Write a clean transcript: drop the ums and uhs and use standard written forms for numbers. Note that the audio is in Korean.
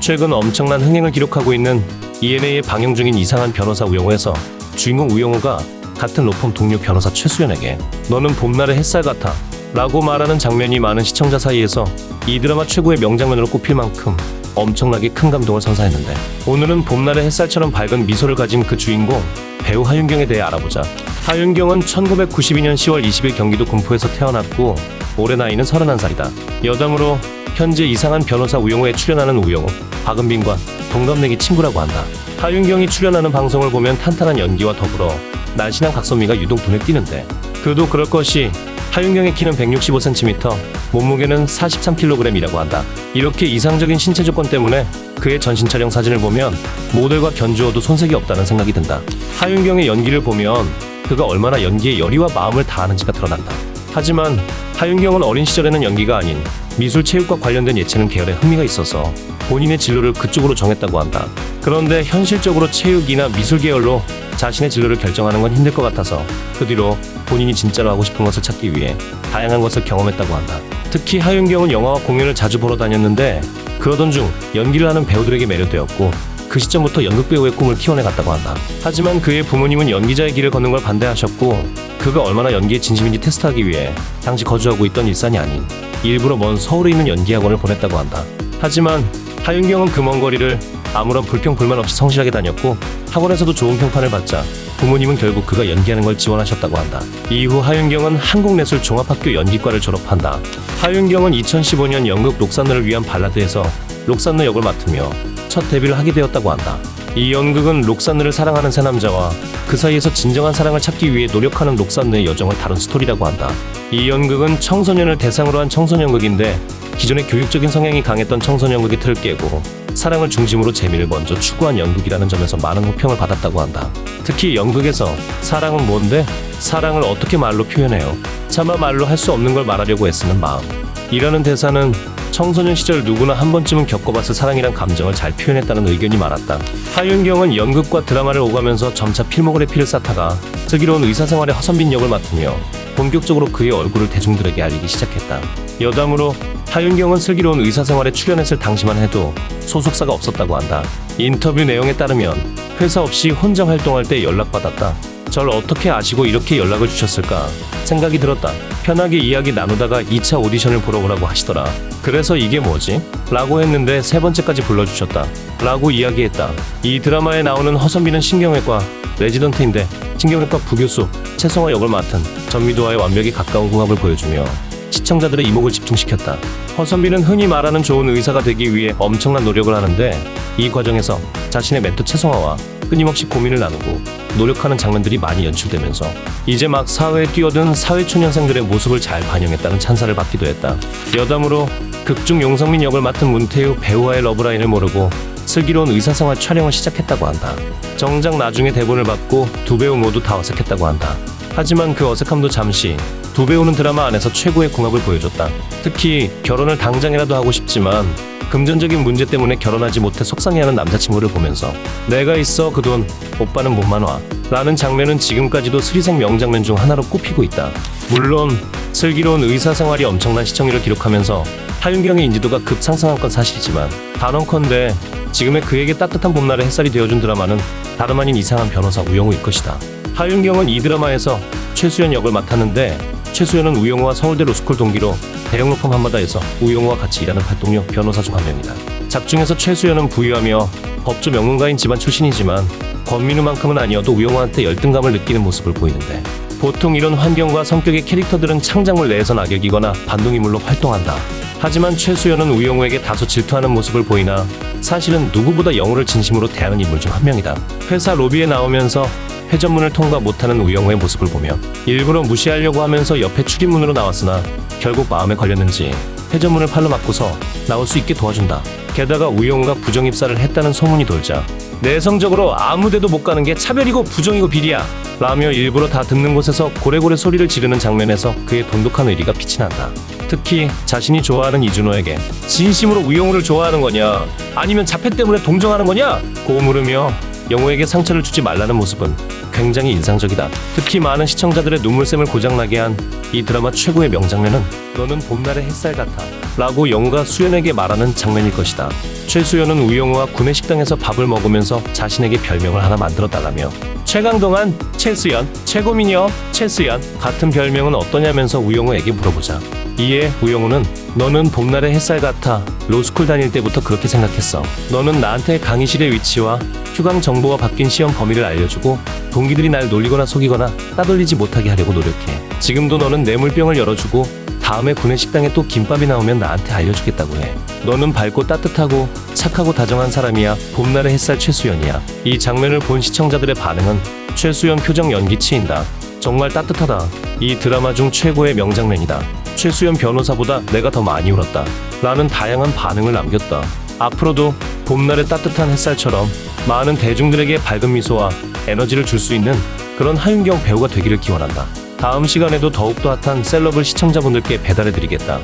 최근 엄청난 흥행을 기록하고 있는 ENA에 방영 중인 이상한 변호사 우영우에서 주인공 우영우가 같은 로펌 동료 변호사 최수연에게 너는 봄날의 햇살 같아 라고 말하는 장면이 많은 시청자 사이에서 이 드라마 최고의 명장면으로 꼽힐 만큼 엄청나게 큰 감동을 선사했는데, 오늘은 봄날의 햇살처럼 밝은 미소를 가진 그 주인공 배우 하윤경에 대해 알아보자. 하윤경은 1992년 10월 20일 경기도 군포에서 태어났고 올해 나이는 31살이다. 여담으로 현재 이상한 변호사 우영우에 출연하는 우영우, 박은빈과 동갑내기 친구라고 한다. 하윤경이 출연하는 방송을 보면 탄탄한 연기와 더불어 날씬한 각선미가 유독 눈에 띄는데, 그도 그럴 것이 하윤경의 키는 165cm, 몸무게는 43kg이라고 한다. 이렇게 이상적인 신체 조건 때문에 그의 전신 촬영 사진을 보면 모델과 견주어도 손색이 없다는 생각이 든다. 하윤경의 연기를 보면 그가 얼마나 연기에 열의와 마음을 다하는지가 드러난다. 하지만 하윤경은 어린 시절에는 연기가 아닌 미술 체육과 관련된 예체능 계열에 흥미가 있어서 본인의 진로를 그쪽으로 정했다고 한다. 그런데 현실적으로 체육이나 미술 계열로 자신의 진로를 결정하는 건 힘들 것 같아서 그 뒤로 본인이 진짜로 하고 싶은 것을 찾기 위해 다양한 것을 경험했다고 한다. 특히 하윤경은 영화와 공연을 자주 보러 다녔는데 그러던 중 연기를 하는 배우들에게 매료되었고 그 시점부터 연극배우의 꿈을 키워내갔다고 한다. 하지만 그의 부모님은 연기자의 길을 걷는 걸 반대하셨고 그가 얼마나 연기에 진심인지 테스트하기 위해 당시 거주하고 있던 일산이 아닌 일부러 먼 서울에 있는 연기학원을 보냈다고 한다. 하지만 하윤경은 그 먼 거리를 아무런 불평 불만 없이 성실하게 다녔고 학원에서도 좋은 평판을 받자 부모님은 결국 그가 연기하는 걸 지원하셨다고 한다. 이후 하윤경은 한국예술종합학교 연기과를 졸업한다. 하윤경은 2015년 연극 록산느를 위한 발라드에서 록산느 역을 맡으며 첫 데뷔를 하게 되었다고 한다. 이 연극은 록산느를 사랑하는 세 남자와 그 사이에서 진정한 사랑을 찾기 위해 노력하는 록산느의 여정을 다룬 스토리라고 한다. 이 연극은 청소년을 대상으로 한 청소년극인데 기존의 교육적인 성향이 강했던 청소년극의 틀을 깨고 사랑을 중심으로 재미를 먼저 추구한 연극이라는 점에서 많은 호평을 받았다고 한다. 특히 연극에서 사랑은 뭔데? 사랑을 어떻게 말로 표현해요? 차마 말로 할 수 없는 걸 말하려고 애쓰는 마음 이라는 대사는 청소년 시절 누구나 한 번쯤은 겪어봤을 사랑이란 감정을 잘 표현했다는 의견이 많았다. 하윤경은 연극과 드라마를 오가면서 점차 필모그래피를 피를 쌓다가 슬기로운 의사생활의 허선빈 역을 맡으며 본격적으로 그의 얼굴을 대중들에게 알리기 시작했다. 여담으로 하윤경은 슬기로운 의사생활에 출연했을 당시만 해도 소속사가 없었다고 한다. 인터뷰 내용에 따르면 회사 없이 혼자 활동할 때 연락받았다. 절 어떻게 아시고 이렇게 연락을 주셨을까 생각이 들었다. 편하게 이야기 나누다가 2차 오디션을 보러 오라고 하시더라. 그래서 이게 뭐지? 라고 했는데 세 번째까지 불러주셨다. 라고 이야기했다. 이 드라마에 나오는 허선빈은 신경외과 레지던트인데 신경외과 부교수 최성화 역을 맡은 전미도와의 완벽에 가까운 궁합을 보여주며 시청자들의 이목을 집중시켰다. 허선빈은 흔히 말하는 좋은 의사가 되기 위해 엄청난 노력을 하는데 이 과정에서 자신의 멘토 최성화와 끊임없이 고민을 나누고 노력하는 장면들이 많이 연출되면서 이제 막 사회에 뛰어든 사회초년생들의 모습을 잘 반영했다는 찬사를 받기도 했다. 여담으로 극중 용성민 역을 맡은 문태우 배우와의 러브라인을 모르고 슬기로운 의사생활 촬영을 시작했다고 한다. 정작 나중에 대본을 받고 두 배우 모두 다 어색했다고 한다. 하지만 그 어색함도 잠시, 두 배우는 드라마 안에서 최고의 궁합을 보여줬다. 특히 결혼을 당장이라도 하고 싶지만 금전적인 문제 때문에 결혼하지 못해 속상해하는 남자친구를 보면서 내가 있어 그 돈 오빠는 몸만 와 라는 장면은 지금까지도 스리생 명장면 중 하나로 꼽히고 있다. 물론 슬기로운 의사생활이 엄청난 시청률을 기록하면서 하윤경의 인지도가 급상승한 건 사실이지만 단언컨대 지금의 그에게 따뜻한 봄날의 햇살이 되어준 드라마는 다름 아닌 이상한 변호사 우영우일 것이다. 하윤경은 이 드라마에서 최수연 역을 맡았는데 최수연은 우영우와 서울대 로스쿨 동기로 대형 로펌 한마다에서 우영우와 같이 일하는 활동력 변호사 중 한 명이다. 작중에서 최수연은 부유하며 법조 명문가인 집안 출신이지만 권민우만큼은 아니어도 우영우한테 열등감을 느끼는 모습을 보이는데 보통 이런 환경과 성격의 캐릭터들은 창작물 내에선 악역이거나 반동인물로 활동한다. 하지만 최수연은 우영우에게 다소 질투하는 모습을 보이나 사실은 누구보다 영우를 진심으로 대하는 인물 중 한 명이다. 회사 로비에 나오면서 회전문을 통과 못하는 우영우의 모습을 보며 일부러 무시하려고 하면서 옆에 출입문으로 나왔으나 결국 마음에 걸렸는지 회전문을 팔로 막고서 나올 수 있게 도와준다. 게다가 우영우가 부정입사를 했다는 소문이 돌자 내성적으로 아무데도 못 가는 게 차별이고 부정이고 비리야 라며 일부러 다 듣는 곳에서 고래고래 소리를 지르는 장면에서 그의 돈독한 의리가 빛이 난다. 특히 자신이 좋아하는 이준호에게 진심으로 우영우를 좋아하는 거냐 아니면 자폐 때문에 동정하는 거냐 고 물으며 영우에게 상처를 주지 말라는 모습은 굉장히 인상적이다. 특히 많은 시청자들의 눈물샘을 고장나게 한 이 드라마 최고의 명장면은 너는 봄날의 햇살 같아 라고 영우가 수연에게 말하는 장면일 것이다. 최수연은 우영우와 구내 식당에서 밥을 먹으면서 자신에게 별명을 하나 만들어 달라며 최강동안, 최수연, 최고미녀, 최수연 같은 별명은 어떠냐면서 우영우에게 물어보자. 이에 우영우는 너는 봄날의 햇살 같아. 로스쿨 다닐 때부터 그렇게 생각했어. 너는 나한테 강의실의 위치와 휴강 정보와 바뀐 시험 범위를 알려주고 동기들이 날 놀리거나 속이거나 따돌리지 못하게 하려고 노력해. 지금도 너는 뇌물병을 열어주고 다음에 구내식당에 또 김밥이 나오면 나한테 알려주겠다고 해. 너는 밝고 따뜻하고 착하고 다정한 사람이야. 봄날의 햇살 최수연이야. 이 장면을 본 시청자들의 반응은 최수연 표정 연기 치인다. 정말 따뜻하다. 이 드라마 중 최고의 명장면이다. 최수연 변호사보다 내가 더 많이 울었다. 라는 다양한 반응을 남겼다. 앞으로도 봄날의 따뜻한 햇살처럼 많은 대중들에게 밝은 미소와 에너지를 줄 수 있는 그런 하윤경 배우가 되기를 기원한다. 다음 시간에도 더욱더 핫한 셀럽을 시청자분들께 배달해드리겠다.